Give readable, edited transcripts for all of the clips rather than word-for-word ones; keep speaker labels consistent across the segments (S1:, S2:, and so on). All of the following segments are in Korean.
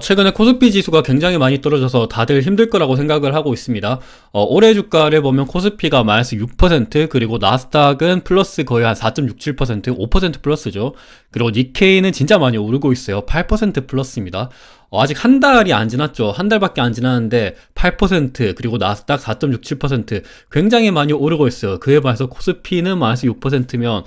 S1: 최근에 코스피 지수가 굉장히 많이 떨어져서 다들 힘들 거라고 생각을 하고 있습니다. 올해 주가를 보면 코스피가 마이너스 6%, 그리고 나스닥은 플러스 거의 한 4.67%, 5% 플러스죠. 그리고 니케이는 진짜 많이 오르고 있어요. 8% 플러스입니다. 아직 한 달이 안 지났죠. 한 달밖에 안 지났는데 8%, 그리고 나스닥 4.67% 굉장히 많이 오르고 있어요. 그에 반해서 코스피는 마이너스 6%면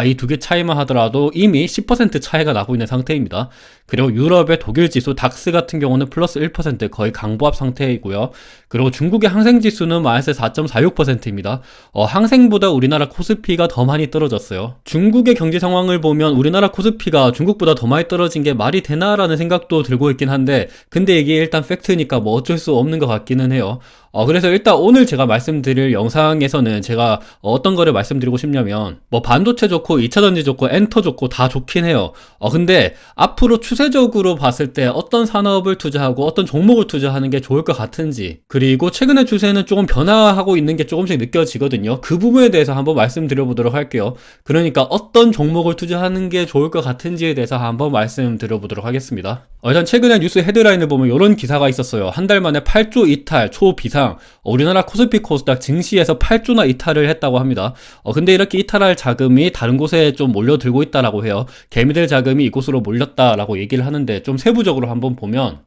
S1: 이 두 개 차이만 하더라도 이미 10% 차이가 나고 있는 상태입니다. 그리고 유럽의 독일 지수 닥스 같은 경우는 플러스 1% 거의 강보합 상태이고요. 그리고 중국의 항생 지수는 마이너스 4.46%입니다. 항생보다 우리나라 코스피가 더 많이 떨어졌어요. 중국의 경제 상황을 보면 우리나라 코스피가 중국보다 더 많이 떨어진 게 말이 되나라는 생각도 들고 있긴 한데, 근데 이게 일단 팩트니까 뭐 어쩔 수 없는 것 같기는 해요. 그래서 일단 오늘 제가 말씀드릴 영상에서는 제가 어떤 거를 말씀드리고 싶냐면, 뭐 반도체 좋고 2차전지 좋고 엔터 좋고 다 좋긴 해요. 근데 앞으로 추세적으로 봤을 때 어떤 산업을 투자하고 어떤 종목을 투자하는 게 좋을 것 같은지, 그리고 최근의 추세는 조금 변화하고 있는 게 조금씩 느껴지거든요. 그 부분에 대해서 한번 말씀드려보도록 할게요. 그러니까 어떤 종목을 투자하는 게 좋을 것 같은지에 대해서 한번 말씀드려보도록 하겠습니다. 일단 최근에 뉴스 헤드라인을 보면 이런 기사가 있었어요. 한 달 만에 8조 이탈 초비상. 우리나라 코스피 코스닥 증시에서 8조나 이탈을 했다고 합니다. 근데 이렇게 이탈할 자금이 다른 곳에 좀 몰려들고 있다라고 해요. 개미들 자금이 이곳으로 몰렸다라고 얘기를 하는데, 좀 세부적으로 한번 보면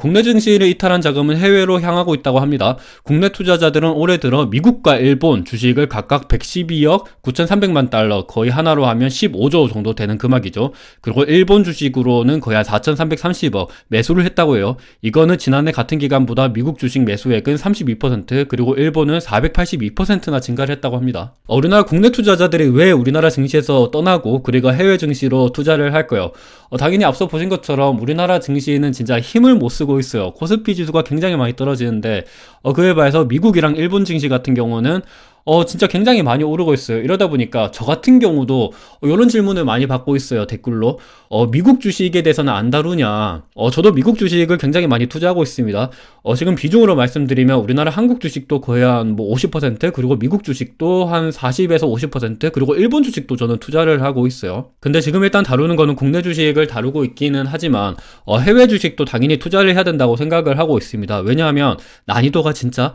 S1: 국내 증시를 이탈한 자금은 해외로 향하고 있다고 합니다. 국내 투자자들은 올해 들어 미국과 일본 주식을 각각 112억 9,300만 달러, 거의 하나로 하면 15조 정도 되는 금액이죠. 그리고 일본 주식으로는 거의 한 4,330억 매수를 했다고 해요. 이거는 지난해 같은 기간보다 미국 주식 매수액은 32%, 그리고 일본은 482%나 증가를 했다고 합니다. 우리나라 국내 투자자들이 왜 우리나라 증시에서 떠나고 그리고 해외 증시로 투자를 할까요? 당연히 앞서 보신 것처럼 우리나라 증시는 진짜 힘을 못 쓰고 있어요. 코스피 지수가 굉장히 많이 떨어지는데, 그에 비해서 미국이랑 일본 증시 같은 경우는 진짜 굉장히 많이 오르고 있어요. 이러다 보니까 저 같은 경우도 이런 질문을 많이 받고 있어요, 댓글로. 미국 주식에 대해서는 안 다루냐. 저도 미국 주식을 굉장히 많이 투자하고 있습니다. 지금 비중으로 말씀드리면 우리나라 한국 주식도 거의 한 뭐 50%, 그리고 미국 주식도 한 40에서 50%, 그리고 일본 주식도 저는 투자를 하고 있어요. 근데 지금 일단 다루는 거는 국내 주식을 다루고 있기는 하지만 해외 주식도 당연히 투자를 해야 된다고 생각을 하고 있습니다. 왜냐하면 난이도가 진짜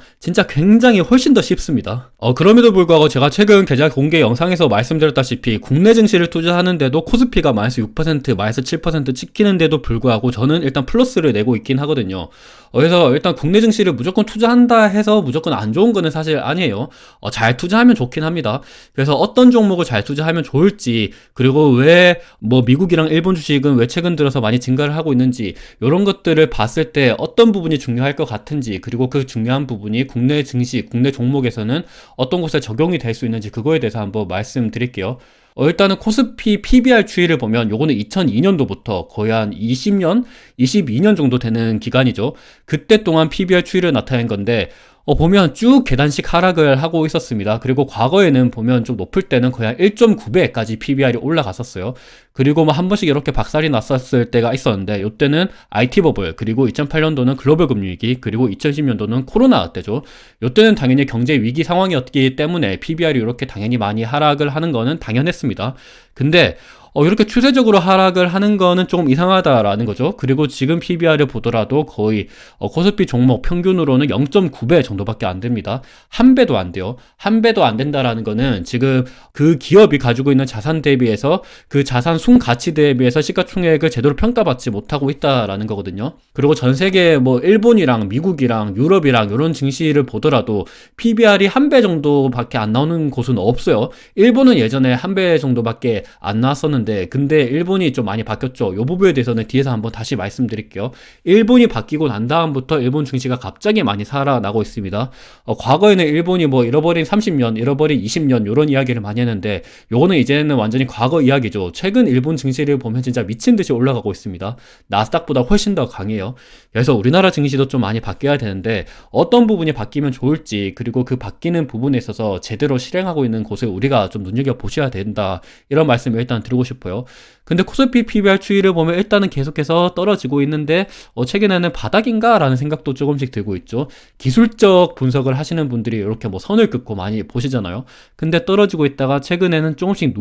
S1: 굉장히 훨씬 더 쉽습니다. 그럼에도 불구하고 제가 최근 계좌 공개 영상에서 말씀드렸다시피 국내 증시를 투자하는데도 코스피가 마이너스 6%, 마이너스 7% 찍히는데도 불구하고 저는 일단 플러스를 내고 있긴 하거든요. 그래서 일단 국내 증시를 무조건 투자한다 해서 무조건 안 좋은 거는 사실 아니에요. 잘 투자하면 좋긴 합니다. 그래서 어떤 종목을 잘 투자하면 좋을지, 그리고 왜 뭐 미국이랑 일본 주식은 왜 최근 들어서 많이 증가를 하고 있는지, 이런 것들을 봤을 때 어떤 부분이 중요할 것 같은지, 그리고 그 중요한 부분이 국내 증시, 국내 종목에서는 어떤 곳에 적용이 될 수 있는지, 그거에 대해서 한번 말씀드릴게요. 일단은 코스피 PBR 추이를 보면 요거는 2002년도부터 거의 한 20년, 22년 정도 되는 기간이죠. 그때 동안 PBR 추이를 나타낸 건데, 보면 쭉 계단식 하락을 하고 있었습니다. 그리고 과거에는 보면 좀 높을 때는 거의 한 1.9배까지 PBR이 올라갔었어요. 그리고 뭐 한 번씩 이렇게 박살이 났었을 때가 있었는데, 요때는 IT 버블, 그리고 2008년도는 글로벌 금융위기, 그리고 2010년도는 코로나 때죠. 요때는 당연히 경제 위기 상황이었기 때문에 PBR이 이렇게 당연히 많이 하락을 하는 거는 당연했습니다. 근데 이렇게 추세적으로 하락을 하는 거는 조금 이상하다라는 거죠. 그리고 지금 PBR을 보더라도 거의 코스피 종목 평균으로는 0.9배 정도밖에 안 됩니다. 한 배도 안 돼요. 한 배도 안 된다라는 거는 지금 그 기업이 가지고 있는 자산 대비해서 그 자산 순 가치 대비해서 시가총액을 제대로 평가받지 못하고 있다라는 거거든요. 그리고 전 세계 뭐 일본이랑 미국이랑 유럽이랑 이런 증시를 보더라도 PBR이 한 배 정도밖에 안 나오는 곳은 없어요. 일본은 예전에 한 배 정도밖에 안 나왔었는데, 근데 일본이 좀 많이 바뀌었죠. 이 부분에 대해서는 뒤에서 한번 다시 말씀드릴게요. 일본이 바뀌고 난 다음부터 일본 증시가 갑자기 많이 살아나고 있습니다. 과거에는 일본이 뭐 잃어버린 30년, 잃어버린 20년 이런 이야기를 많이 했는데, 요거는 이제는 완전히 과거 이야기죠. 최근 일본 증시를 보면 진짜 미친 듯이 올라가고 있습니다. 나스닥보다 훨씬 더 강해요. 그래서 우리나라 증시도 좀 많이 바뀌어야 되는데, 어떤 부분이 바뀌면 좋을지, 그리고 그 바뀌는 부분에 있어서 제대로 실행하고 있는 곳을 우리가 좀 눈여겨보셔야 된다, 이런 말씀을 일단 드리고 싶습니다. 싶어요. 근데 코스피 PBR 추이를 보면 일단은 계속해서 떨어지고 있는데 최근에는 바닥인가? 라는 생각도 조금씩 들고 있죠. 기술적 분석을 하시는 분들이 이렇게 뭐 선을 긋고 많이 보시잖아요. 근데 떨어지고 있다가 최근에는 조금씩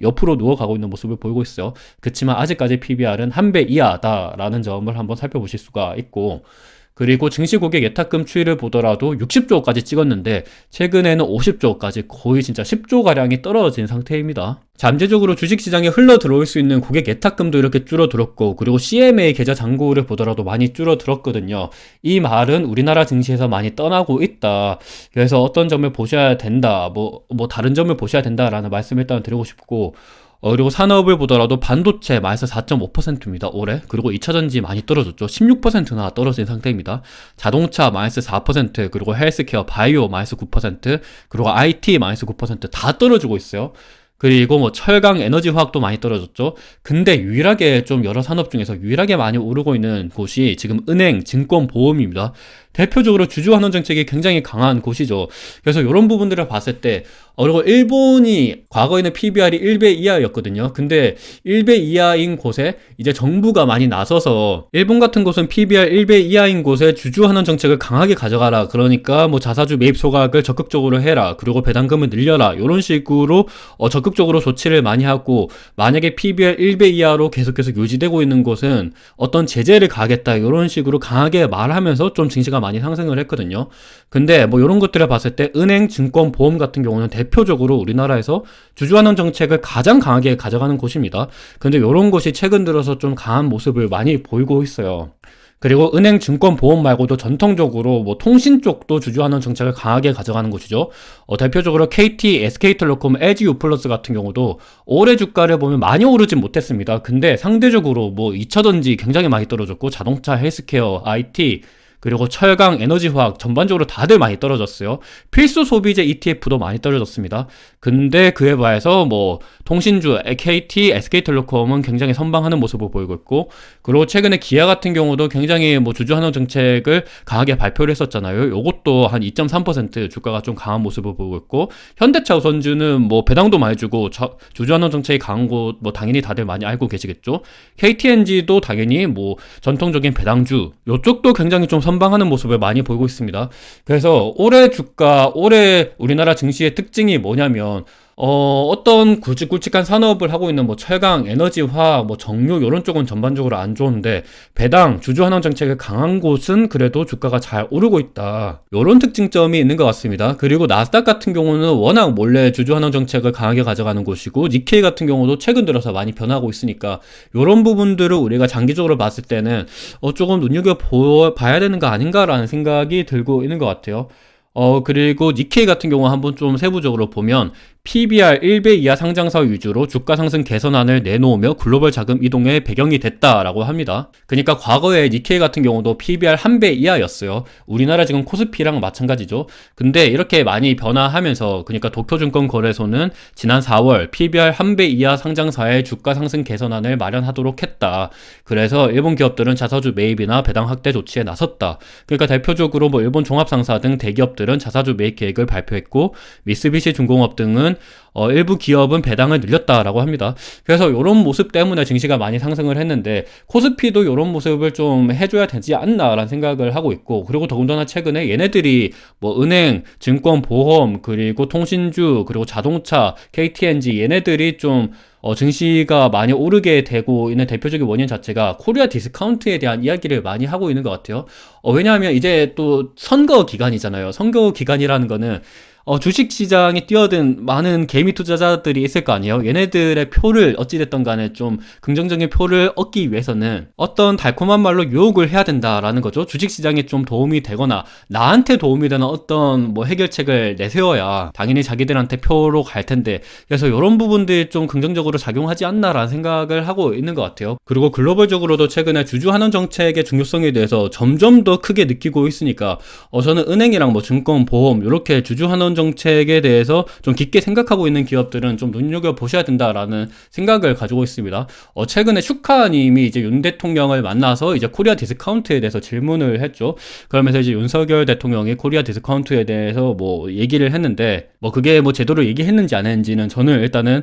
S1: 옆으로 누워가고 있는 모습을 보이고 있어요. 그치만 아직까지 PBR은 한 배 이하다라는 점을 한번 살펴보실 수가 있고, 그리고 증시 고객 예탁금 추이를 보더라도 60조까지 찍었는데 최근에는 50조까지 거의 진짜 10조가량이 떨어진 상태입니다. 잠재적으로 주식시장에 흘러 들어올 수 있는 고객 예탁금도 이렇게 줄어들었고, 그리고 CMA 계좌 잔고를 보더라도 많이 줄어들었거든요. 이 말은 우리나라 증시에서 많이 떠나고 있다. 그래서 어떤 점을 보셔야 된다, 다른 점을 보셔야 된다라는 말씀을 일단 드리고 싶고, 그리고 산업을 보더라도 반도체 마이너스 4.5%입니다, 올해. 그리고 2차전지 많이 떨어졌죠. 16%나 떨어진 상태입니다. 자동차 마이너스 4%, 그리고 헬스케어, 바이오 마이너스 9%, 그리고 IT 마이너스 9%다 떨어지고 있어요. 그리고 뭐 철강, 에너지, 화학도 많이 떨어졌죠. 근데 유일하게 좀 여러 산업 중에서 유일하게 많이 오르고 있는 곳이 지금 은행, 증권, 보험입니다. 대표적으로 주주환원 정책이 굉장히 강한 곳이죠. 그래서 이런 부분들을 봤을 때, 그리고 일본이 과거에는 PBR이 1배 이하였거든요. 근데 1배 이하인 곳에 이제 정부가 많이 나서서, 일본 같은 곳은 PBR 1배 이하인 곳에 주주환원 정책을 강하게 가져가라. 그러니까 뭐 자사주 매입 소각을 적극적으로 해라. 그리고 배당금을 늘려라. 이런 식으로 적극적으로 조치를 많이 하고, 만약에 PBR 1배 이하로 계속해서 유지되고 있는 곳은 어떤 제재를 가하겠다. 이런 식으로 강하게 말하면서 좀 증시가 많이 상승을 했거든요. 근데 뭐 이런 것들을 봤을 때 은행, 증권, 보험 같은 경우는 대표적으로 우리나라에서 주주환원 정책을 가장 강하게 가져가는 곳입니다. 근데 이런 곳이 최근 들어서 좀 강한 모습을 많이 보이고 있어요. 그리고 은행, 증권, 보험 말고도 전통적으로 뭐 통신 쪽도 주주환원 정책을 강하게 가져가는 곳이죠. 대표적으로 KT, SK텔레콤, LG유플러스 같은 경우도 올해 주가를 보면 많이 오르진 못했습니다. 근데 상대적으로 뭐 2차전지 굉장히 많이 떨어졌고, 자동차, 헬스케어, IT, 그리고 철강, 에너지, 화학 전반적으로 다들 많이 떨어졌어요. 필수 소비재 ETF도 많이 떨어졌습니다. 근데 그에 비해서 뭐 통신주, KT, SK텔레콤은 굉장히 선방하는 모습을 보이고 있고, 그리고 최근에 기아 같은 경우도 굉장히 뭐 주주환원 정책을 강하게 발표를 했었잖아요. 요것도 한 2.3% 주가가 좀 강한 모습을 보이고 있고, 현대차 우선주는 뭐 배당도 많이 주고 주주환원 정책이 강한 곳 뭐 당연히 다들 많이 알고 계시겠죠. KTNG도 당연히 뭐 전통적인 배당주, 요쪽도 굉장히 좀 선방하는 모습을 많이 보이고 있습니다. 그래서 올해 주가, 올해 우리나라 증시의 특징이 뭐냐면, 어떤 굵직굵직한 산업을 하고 있는 뭐 철강, 에너지, 화학, 뭐 정유 이런 쪽은 전반적으로 안 좋은데, 배당, 주주환원 정책이 강한 곳은 그래도 주가가 잘 오르고 있다. 이런 특징점이 있는 것 같습니다. 그리고 나스닥 같은 경우는 워낙 몰래 주주환원 정책을 강하게 가져가는 곳이고, 니케이 같은 경우도 최근 들어서 많이 변하고 있으니까 이런 부분들을 우리가 장기적으로 봤을 때는 조금 눈여겨봐야 되는 거 아닌가라는 생각이 들고 있는 것 같아요. 그리고 니케이 같은 경우 한번 좀 세부적으로 보면 PBR 1배 이하 상장사 위주로 주가 상승 개선안을 내놓으며 글로벌 자금 이동의 배경이 됐다라고 합니다. 그러니까 과거에 니케이 같은 경우도 PBR 1배 이하였어요. 우리나라 지금 코스피랑 마찬가지죠. 근데 이렇게 많이 변화하면서, 그러니까 도쿄증권거래소는 지난 4월 PBR 1배 이하 상장사의 주가 상승 개선안을 마련하도록 했다. 그래서 일본 기업들은 자사주 매입이나 배당 확대 조치에 나섰다. 그러니까 대표적으로 뭐 일본 종합상사 등 대기업들은 자사주 매입 계획을 발표했고, 미쓰비시 중공업 등은 일부 기업은 배당을 늘렸다라고 합니다. 그래서 이런 모습 때문에 증시가 많이 상승을 했는데, 코스피도 이런 모습을 좀 해줘야 되지 않나라는 생각을 하고 있고, 그리고 더군다나 최근에 얘네들이 뭐 은행, 증권, 보험, 그리고 통신주, 그리고 자동차, KTNG 얘네들이 좀 증시가 많이 오르게 되고 있는 대표적인 원인 자체가 코리아 디스카운트에 대한 이야기를 많이 하고 있는 것 같아요. 왜냐하면 이제 또 선거 기간이잖아요. 선거 기간이라는 거는 주식시장에 뛰어든 많은 개미 투자자들이 있을 거 아니에요. 얘네들의 표를 어찌됐든 간에 좀 긍정적인 표를 얻기 위해서는 어떤 달콤한 말로 유혹을 해야 된다라는 거죠. 주식시장에 좀 도움이 되거나 나한테 도움이 되는 어떤 뭐 해결책을 내세워야 당연히 자기들한테 표로 갈 텐데, 그래서 이런 부분들이 좀 긍정적으로 작용하지 않나라는 생각을 하고 있는 것 같아요. 그리고 글로벌적으로도 최근에 주주환원 정책의 중요성에 대해서 점점 더 크게 느끼고 있으니까 저는 은행이랑 뭐 증권, 보험 이렇게 주주환원 정책에 대해서 좀 깊게 생각하고 있는 기업들은 좀 눈여겨보셔야 된다라는 생각을 가지고 있습니다. 최근에 슈카님이 이제 윤 대통령을 만나서 이제 코리아 디스카운트에 대해서 질문을 했죠. 그러면서 이제 윤석열 대통령이 코리아 디스카운트에 대해서 뭐 얘기를 했는데, 뭐 그게 뭐 제대로 얘기했는지 안 했는지는 저는 일단은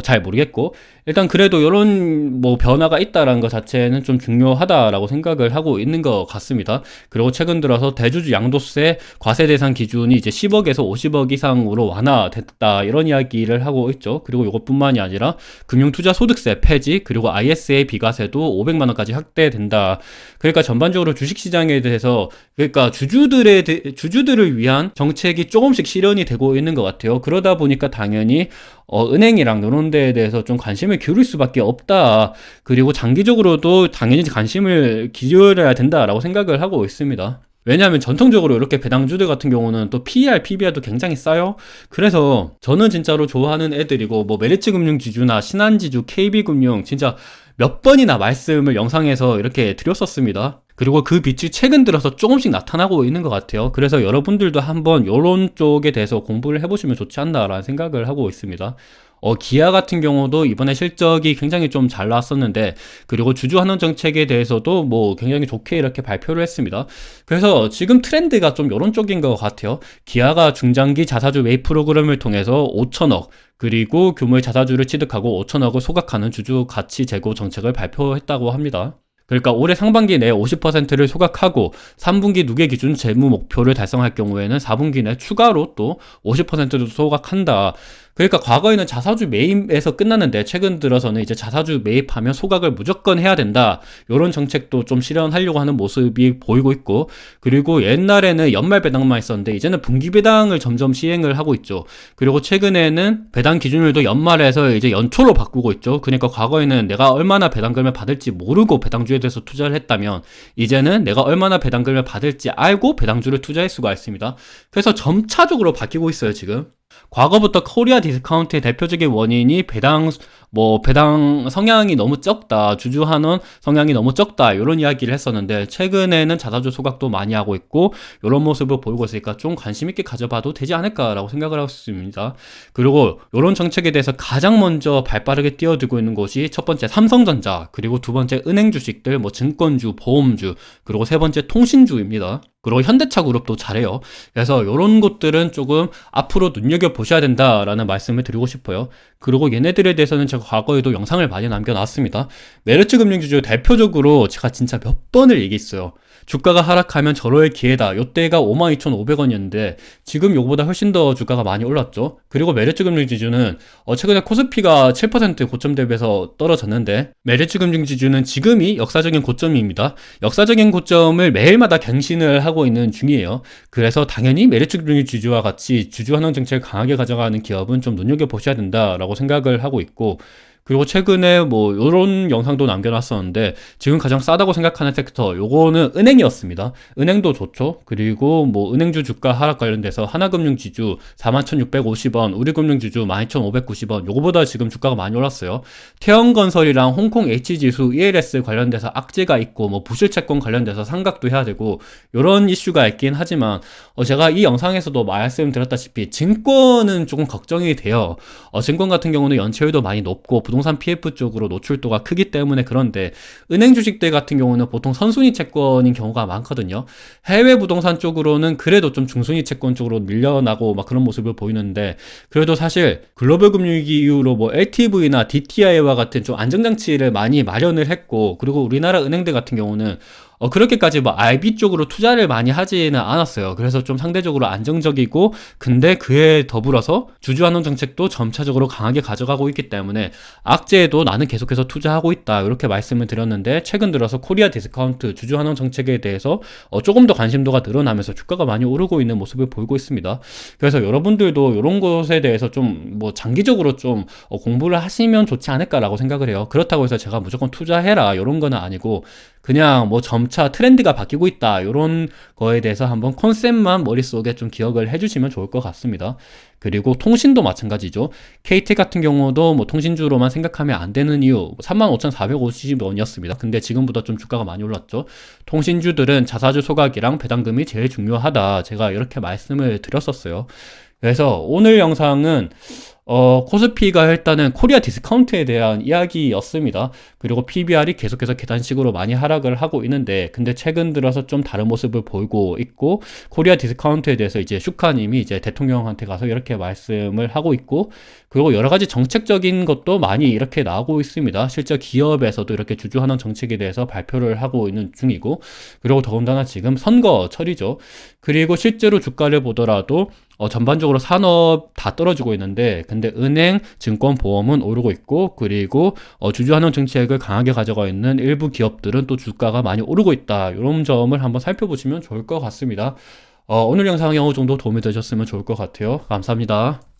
S1: 잘 모르겠고, 일단 그래도 이런 뭐 변화가 있다라는 것 자체는 좀 중요하다라고 생각을 하고 있는 것 같습니다. 그리고 최근 들어서 대주주 양도세 과세 대상 기준이 이제 10억에서 50억 이상으로 완화됐다, 이런 이야기를 하고 있죠. 그리고 이것뿐만이 아니라 금융투자소득세 폐지, 그리고 ISA 비과세도 500만 원까지 확대된다. 그러니까 전반적으로 주식시장에 대해서, 그러니까 주주들을 위한 정책이 조금씩 실현이 되고 있는 것 같아요. 그러다 보니까 당연히 은행이랑 이런 데에 대해서 좀 관심을 기울일 수밖에 없다. 그리고 장기적으로도 당연히 관심을 기울여야 된다라고 생각을 하고 있습니다. 왜냐하면 전통적으로 이렇게 배당주들 같은 경우는 또 PER, PBR도 굉장히 싸요. 그래서 저는 진짜로 좋아하는 애들이고, 뭐 메리츠금융지주나 신한지주, KB금융 진짜 몇 번이나 말씀을 영상에서 이렇게 드렸었습니다. 그리고 그 빛이 최근 들어서 조금씩 나타나고 있는 것 같아요. 그래서 여러분들도 한번 이런 쪽에 대해서 공부를 해보시면 좋지 않나라는 생각을 하고 있습니다. 기아 같은 경우도 이번에 실적이 굉장히 좀 잘 나왔었는데, 그리고 주주환원 정책에 대해서도 뭐 굉장히 좋게 이렇게 발표를 했습니다. 그래서 지금 트렌드가 좀 이런 쪽인 것 같아요. 기아가 중장기 자사주 매입 프로그램을 통해서 5천억, 그리고 규모의 자사주를 취득하고 5천억을 소각하는 주주 가치 제고 정책을 발표했다고 합니다. 그러니까 올해 상반기 내에 50%를 소각하고 3분기 누계 기준 재무 목표를 달성할 경우에는 4분기 내 추가로 또 50%도 소각한다. 그러니까 과거에는 자사주 매입에서 끝났는데, 최근 들어서는 이제 자사주 매입하면 소각을 무조건 해야 된다, 이런 정책도 좀 실현하려고 하는 모습이 보이고 있고, 그리고 옛날에는 연말 배당만 있었는데 이제는 분기 배당을 점점 시행을 하고 있죠. 그리고 최근에는 배당 기준율도 연말에서 이제 연초로 바꾸고 있죠. 그러니까 과거에는 내가 얼마나 배당금을 받을지 모르고 배당주에 대해서 투자를 했다면, 이제는 내가 얼마나 배당금을 받을지 알고 배당주를 투자할 수가 있습니다. 그래서 점차적으로 바뀌고 있어요, 지금. 과거부터 코리아 디스카운트의 대표적인 원인이 배당 성향이 너무 적다, 주주환원 성향이 너무 적다, 이런 이야기를 했었는데, 최근에는 자사주 소각도 많이 하고 있고 이런 모습을 보이고 있으니까 좀 관심 있게 가져봐도 되지 않을까라고 생각을 하고 있습니다. 그리고 이런 정책에 대해서 가장 먼저 발빠르게 뛰어들고 있는 곳이 첫 번째 삼성전자, 그리고 두 번째 은행 주식들, 뭐 증권주, 보험주, 그리고 세 번째 통신주입니다. 그리고 현대차 그룹도 잘해요. 그래서 이런 것들은 조금 앞으로 눈여겨보셔야 된다라는 말씀을 드리고 싶어요. 그리고 얘네들에 대해서는 제가 과거에도 영상을 많이 남겨놨습니다. 메르츠금융지주 대표적으로 제가 진짜 몇 번을 얘기했어요. 주가가 하락하면 절호의 기회다. 요때가 52,500원이었는데 지금 요거보다 훨씬 더 주가가 많이 올랐죠. 그리고 메리츠금융지주는 최근에 코스피가 7% 고점 대비해서 떨어졌는데, 메리츠금융지주는 지금이 역사적인 고점입니다. 역사적인 고점을 매일마다 갱신을 하고 있는 중이에요. 그래서 당연히 메리츠금융지주와 같이 주주환원 정책을 강하게 가져가는 기업은 좀 눈여겨보셔야 된다라고 생각을 하고 있고, 그리고 최근에 뭐 이런 영상도 남겨놨었는데, 지금 가장 싸다고 생각하는 섹터 요거는 은행이었습니다. 은행도 좋죠. 그리고 뭐 은행주 주가 하락 관련돼서 하나금융지주 41,650원, 우리금융지주 12,590원, 요거보다 지금 주가가 많이 올랐어요. 태영건설이랑 홍콩 H지수 ELS 관련돼서 악재가 있고, 뭐 부실채권 관련돼서 상각도 해야 되고 이런 이슈가 있긴 하지만, 제가 이 영상에서도 말씀드렸다시피 증권은 조금 걱정이 돼요. 증권 같은 경우는 연체율도 많이 높고 부동산 PF 쪽으로 노출도가 크기 때문에. 그런데 은행 주식들 같은 경우는 보통 선순위 채권인 경우가 많거든요. 해외 부동산 쪽으로는 그래도 좀 중순위 채권 쪽으로 밀려나고 막 그런 모습을 보이는데, 그래도 사실 글로벌 금융위기 이후로 뭐 LTV나 DTI와 같은 좀 안정장치를 많이 마련을 했고, 그리고 우리나라 은행들 같은 경우는 그렇게까지 뭐 IB 쪽으로 투자를 많이 하지는 않았어요. 그래서 좀 상대적으로 안정적이고, 근데 그에 더불어서 주주환원 정책도 점차적으로 강하게 가져가고 있기 때문에 악재에도 나는 계속해서 투자하고 있다, 이렇게 말씀을 드렸는데, 최근 들어서 코리아 디스카운트 주주환원 정책에 대해서 조금 더 관심도가 늘어나면서 주가가 많이 오르고 있는 모습을 보이고 있습니다. 그래서 여러분들도 이런 것에 대해서 좀 뭐 장기적으로 좀 공부를 하시면 좋지 않을까라고 생각을 해요. 그렇다고 해서 제가 무조건 투자해라 이런 거는 아니고, 그냥 뭐 점차 트렌드가 바뀌고 있다. 이런 거에 대해서 한번 컨셉만 머릿속에 좀 기억을 해주시면 좋을 것 같습니다. 그리고 통신도 마찬가지죠. KT 같은 경우도 뭐 통신주로만 생각하면 안 되는 이유 35,450원이었습니다. 근데 지금보다 좀 주가가 많이 올랐죠. 통신주들은 자사주 소각이랑 배당금이 제일 중요하다. 제가 이렇게 말씀을 드렸었어요. 그래서 오늘 영상은 코스피가 일단은 코리아 디스카운트에 대한 이야기였습니다. 그리고 PBR이 계속해서 계단식으로 많이 하락을 하고 있는데, 근데 최근 들어서 좀 다른 모습을 보이고 있고, 코리아 디스카운트에 대해서 이제 슈카님이 이제 대통령한테 가서 이렇게 말씀을 하고 있고, 그리고 여러 가지 정책적인 것도 많이 이렇게 나오고 있습니다. 실제 기업에서도 이렇게 주주환원 정책에 대해서 발표를 하고 있는 중이고, 그리고 더군다나 지금 선거철이죠. 그리고 실제로 주가를 보더라도 전반적으로 산업 다 떨어지고 있는데, 근데 은행, 증권, 보험은 오르고 있고, 그리고 주주환원 정책을 강하게 가져가 있는 일부 기업들은 또 주가가 많이 오르고 있다. 이런 점을 한번 살펴보시면 좋을 것 같습니다. 오늘 영상이 어느 정도 도움이 되셨으면 좋을 것 같아요. 감사합니다.